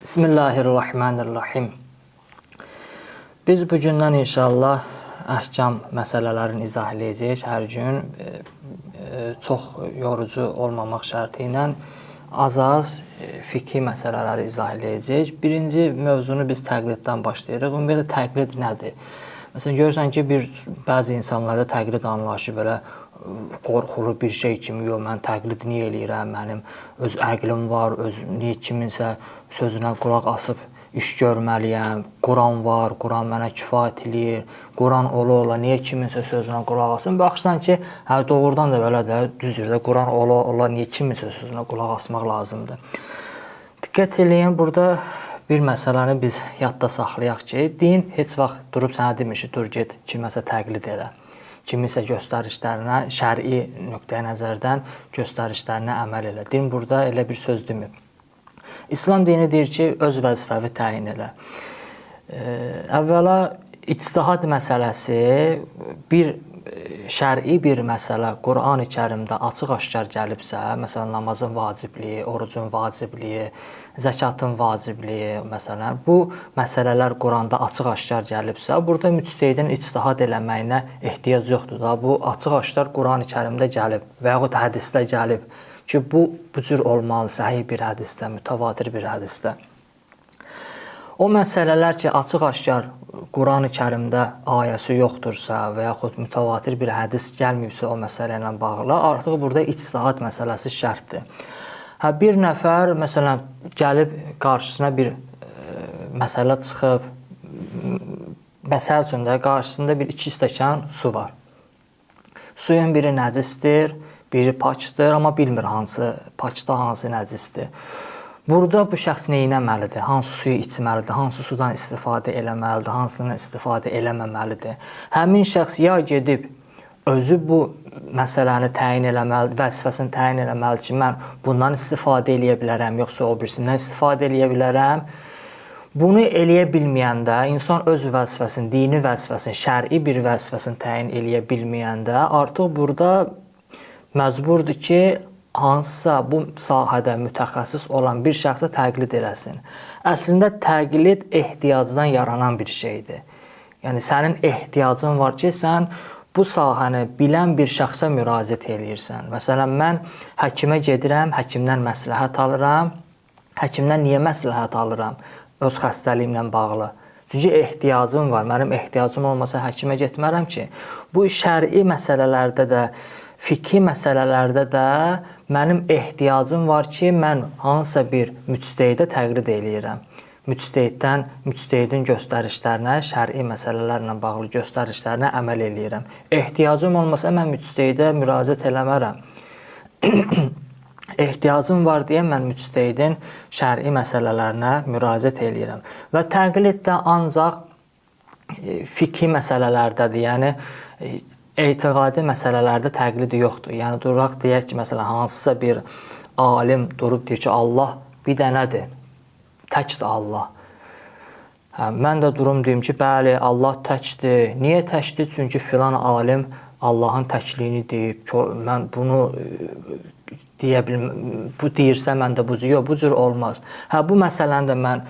Bismillahirrahmanirrahim. Biz bugündən inşallah əhkam məsələlərini izah edəcəyik hər gün. Çox yorucu olmamaq şərti ilə az fikri məsələləri izah edəcəyik. Birinci mövzunu biz təqliddən başlayırıq. Ümumiyyətlə təqlid nədir? Məsələn, görürsən ki, bəzi insanlarda təqlid anlayışı belə qorxulu bir şey kimi, yox, mən təqlid niyə eləyirəm, mənim öz əqlim var, niyə kiminsə sözünə qulaq asıb iş görməliyəm, Quran var, Quran mənə kifayət eləyir, Quran ola, niyə kiminsə sözünə qulaq asım? Baxırsan ki, doğrudan da belə də düzdür də, Quran ola, niyə kiminsə sözünə qulaq asmaq lazımdır. Diqqət eləyin, burada bir məsələni biz yadda saxlayaq ki, din heç vaxt durub sənə demir ki, dur get kiməsə təqlid elə. Kimisə göstərişlərinə, şəri nöqteyi nəzərdən göstərişlərinə əməl elə. Din burada elə bir söz demir. İslam dini deyir ki, öz vəzifəvi təyin elə. Əvvəla ictihad məsələsi bir şəri bir məsələ Qurani Kərimdə açıq-aşkar gəlibsə, məsələn namazın vacibliyi, orucun vacibliyi, zəkatın vacibliyi, məsələn, bu məsələlər Quranda açıq-aşkar gəlibsə, burada müctəhidin ictihad eləməyinə ehtiyac yoxdur da. Bu açıq-aşkar Qurani Kərimdə gəlib və yaxud hədisdə gəlib ki, bu cür olmalı, səhih bir hədisdə, mütəvatir bir hədisdə. O məsələlər ki, açıq-aşkar Qurani Kərimdə ayəsi yoxdursa və yaxud mütəvatir bir hədis gəlməyibsə o məsələ ilə bağlı, artıq burada ictihad məsələsi şərtdir. Bir nəfər, məsələn, gəlib qarşısına bir məsələ çıxıb, məsəl üçün də qarşısında bir 2 stəkan su var. Suyun biri nəcisdir, biri paçdır, amma bilmir hansı paçda, hansı nəcisdir. Burada bu şəxs nə etməlidir? Hansı suyu içməlidir? Hansı sudan istifadə eləməlidir? Hansından istifadə eləməməlidir? Həmin şəxs ya gedib özü bu məsələni təyin eləməlidir, vəzifəsini təyin eləməlidir ki, mən bundan istifadə eləyə bilərəm, yoxsa o birisindən istifadə eləyə bilərəm. Bunu eləyə bilməyəndə, insan öz vəzifəsini, dini vəzifəsini, şəri bir vəzifəsini təyin eləyə bilməyəndə artıq burada məcburdur ki, hansısa bu sahədə mütəxəssis olan bir şəxsə təqlid eləsin. Əslində təqlid ehtiyacdan yaranan bir şeydir. Yəni sənin ehtiyacın var ki, sən bu sahəni bilən bir şəxsə müraciət eləyirsən. Məsələn, mən həkimə gedirəm, həkimdən məsləhət alıram. Həkimdən niyə məsləhət alıram? Öz xəstəliyimlə bağlı. Çünki ehtiyacım var. Mənim ehtiyacım olmasa həkimə getmərəm ki. Bu şəri məsələlərdə də, fikri məsələlərdə də mənim ehtiyacım var ki, mən hansısa bir müctehidə təqlid eləyirəm. Müctehidin göstərişlərinə, şəri məsələlərlə bağlı göstərişlərinə əməl eləyirəm. Ehtiyacım olmasa mən müctehidə müraciət eləmərəm. Ehtiyacım var deyə mən müctehidin şəri məsələlərinə müraciət eləyirəm. Və təqlid də ancaq fikri məsələlərdədir. Yəni etiqadi məsələlərdə təqlidi yoxdur. Yəni duraq deyək ki, məsələn, hansısa bir alim durub deyir ki, Allah bir dənədir, təkdir Allah. Mən də durum deyim ki, bəli, Allah təkdir. Niyə təkdir? Çünki filan alim Allahın təkliyini deyib, mən bunu deyə bilməm, bu deyirsə mən də bu cür, yox, bu cür olmaz. Bu məsələni də mən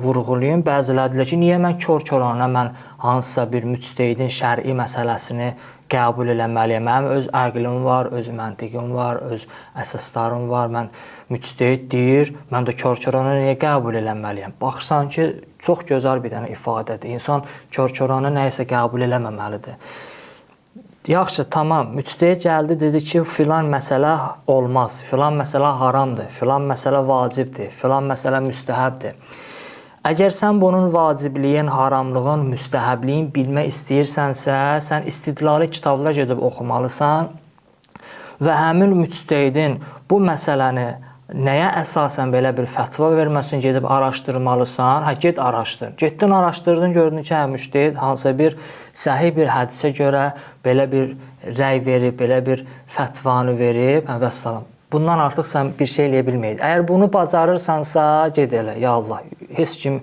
vurğulayım. Bəziləri deyirlər ki, niyə mən kör-körana mən hansısa bir müctehidin şəri məsələsini qəbul eləməliyəm? Mənim öz əqlim var, öz məntiqim var, öz əsaslarım var. Mən müctehid deyir, mən də kör-körana niyə qəbul eləməliyəm? Baxırsan ki, çox gözəl bir dənə ifadədir. İnsan kör-körana nəyisə qəbul eləməməlidir. Yaxşı, tamam, müctehid gəldi, dedi ki, filan məsələ olmaz, filan məsələ haramdır, filan məsələ vacibdir, filan məsələ müstəhəbdir. Əgər sən bunun vacibliyin, haramlığın, müstəhəbliyin bilmək istəyirsənsə, sən istidlali kitablar gedib oxumalısan və həmin müctehidin bu məsələni nəyə əsasən belə bir fətva verməsin gedib araşdırmalısan, get araşdır. Getdin, araşdırdın, gördün ki, müctehid hansısa bir səhih bir hədisə görə belə bir rəy verib, belə bir fətvanı verib, vəssalam. Bundan artıq sən bir şey eləyə bilməyəcək. Əgər bunu bacarırsansa, ged elə, ya Allah, heç kim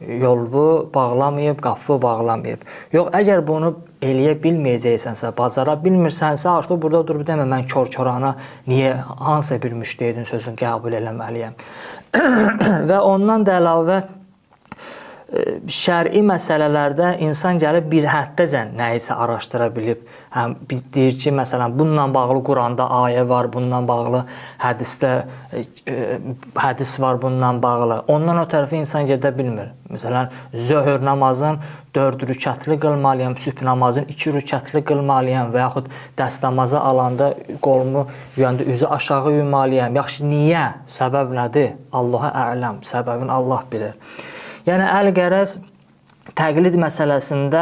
yolu bağlamayıb, qapı bağlamayıb. Yox, əgər bunu eləyə bilməyəcəksənsə, bacara bilmirsənsə, artıq burada durub demə, mən kör-körana niyə hansısa bir müştəhidin sözünü qəbul eləməliyəm. Və ondan da əlavə şəri məsələlərdə insan gəlib bir həddəcən nəyisə araşdıra bilib. Həm deyir ki, məsələn, bununla bağlı Quranda ayə var, bununla bağlı hədisdə hədis var bununla bağlı. Ondan o tərəfə insan gedə bilmir. Məsələn, zöhr namazın 4 rükətli qılmalıyam, sübh namazın 2 rükətli qılmalıyam və yaxud dəstəmazı alanda qolumu yuyanda üzü aşağı yumalıyam. Yaxşı, niyə? Səbəb nədir? Allaha ələm, səbəbini Allah bilir. Yəni, əl-qərəz təqlid məsələsində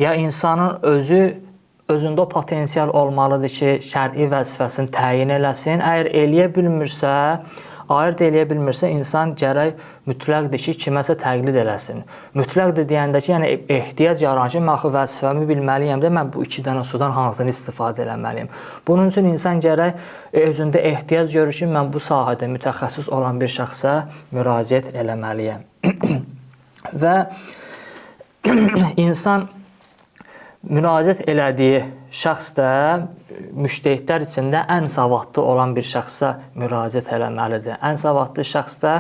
ya insanın özündə o potensial olmalıdır ki, şəri vəzifəsini təyin eləsin. Əgər eləyə bilmirsə, ayırt eləyə bilmirsə, insan gərək mütləqdir ki, kiməsə təqlid eləsin. Mütləqdir deyəndə ki, yəni ehtiyac yaranır ki, mən axı vəzifəmi bilməliyəm də, mən bu 2 dənə sudan hansını istifadə eləməliyəm. Bunun üçün insan gərək özündə ehtiyac görür ki, mən bu sahədə mütəxəssis olan bir şəxsə müraciət eləməliyəm. Və insan müraciət elədiyi şəxs də müştəhidlər içində ən savadlı olan bir şəxsə müraciət eləməlidir. Ən savadlı şəxs də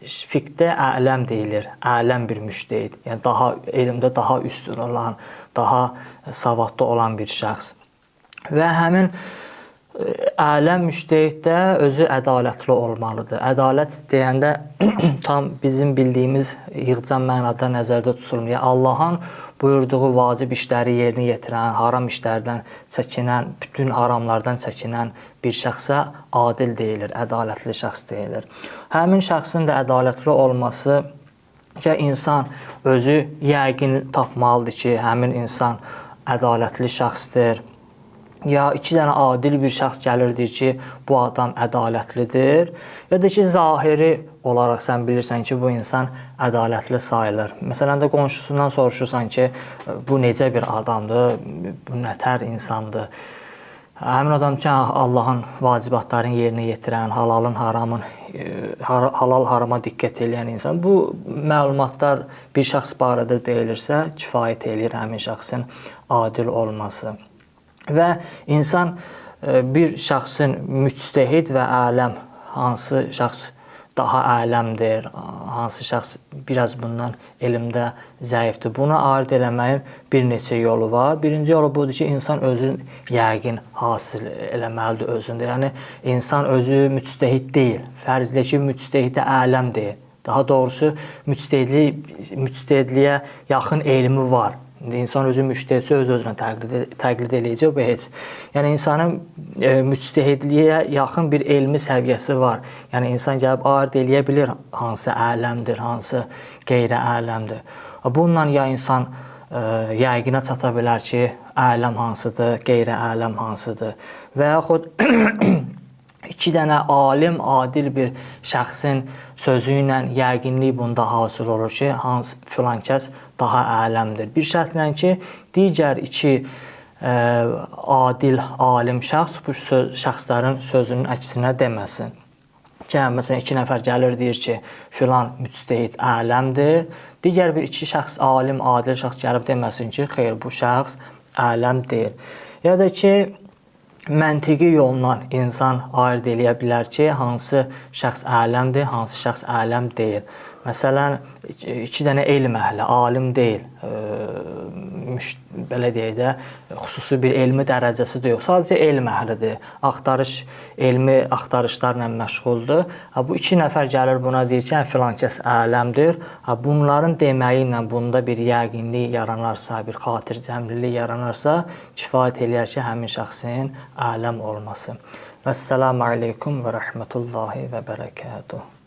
fiqhdə ələm deyilir, ələm bir müştəhid. Yəni elmdə daha üstün olan, daha savadlı olan bir şəxs. Və həmin ələm müştəhiddə özü ədalətli olmalıdır. Ədalət deyəndə tam bizim bildiyimiz yığcam mənada nəzərdə tutulmuyor. Allahın buyurduğu vacib işləri yerinə yetirən, haram işlərdən çəkinən, bütün haramlardan çəkinən bir şəxsə adil deyilir, ədalətli şəxs deyilir. Həmin şəxsin də ədalətli olması ki, insan özü yəqin tapmalıdır ki, həmin insan ədalətli şəxsdir. Ya 2 dənə adil bir şəxs gəlir deyir ki, bu adam ədalətlidir. Ya da ki, zahiri olaraq sən bilirsən ki, bu insan ədalətli sayılır. Məsələn də qonşusundan soruşursan ki, bu necə bir adamdır, bu nətər insandır. Həmin adam ki, Allahın vacibatlarını yerinə yetirən, halal harama diqqət edən insan. Bu məlumatlar bir şəxs barədə deyilirsə, kifayət eləyir həmin şəxsin adil olması. Və insan bir şəxsin müctəhid və ələm, hansı şəxs daha ələmdir, hansı şəxs biraz bundan elmdə zəifdir. Bunu ayırt eləməyin bir neçə yolu var. Birinci yolu budur ki, insan özün yəqin hasil eləməlidir özündə. Yəni, insan özü müctəhid deyil. Fərzlə ki, müctəhiddə ələm deyil. Daha doğrusu, müctəhidliyə yaxın elmi var. İnsan özü müştəhidsə öz-özünə təqlid eləyəcək, bu heç. Yəni, insanın müctəhidliyə yaxın bir elmi səviyyəsi var. Yəni, insan gəlib ayırt eləyə bilir hansı ələmdir, hansı qeyri-ələmdir. Bununla ya insan yəqinə çata bilər ki, ələm hansıdır, qeyri-ələm hansıdır. Və yaxud 2 dənə alim, adil bir şəxsin sözü ilə yəqinlik bunda hasil olur ki, filan kəs daha ələmdir. Bir şərtlə ki, digər 2 adil, alim şəxs bu şəxslərin sözünün əksinə deməsin. Məsələn, 2 nəfər gəlir, deyir ki, filan müctəhid ələmdir. Digər bir 2 şəxs, alim, adil şəxs gəlib deməsin ki, xeyr, bu şəxs ələm deyil. Ya da ki, məntiqi yolla insan ayırt eləyə bilər ki, hansı şəxs ələmdir, hansı şəxs ələm deyil. Məsələn, 2 dənə elm əhli, alim deyil, belə deyək də, xüsusi bir elmi dərəcəsi də yox, sadəcə elm əhlidir, elmi axtarışlarla məşğuldur. Bu 2 nəfər gəlir buna deyir ki, filan kəs ələmdir. Bunların deməyi ilə bunda bir yəqinlik yaranarsa, bir xatircəmlilik yaranarsa, kifayət eləyər ki, həmin şəxsin ələm olması. Vəssalamu aleykum və rəhmətullahi və bərəkətuhu.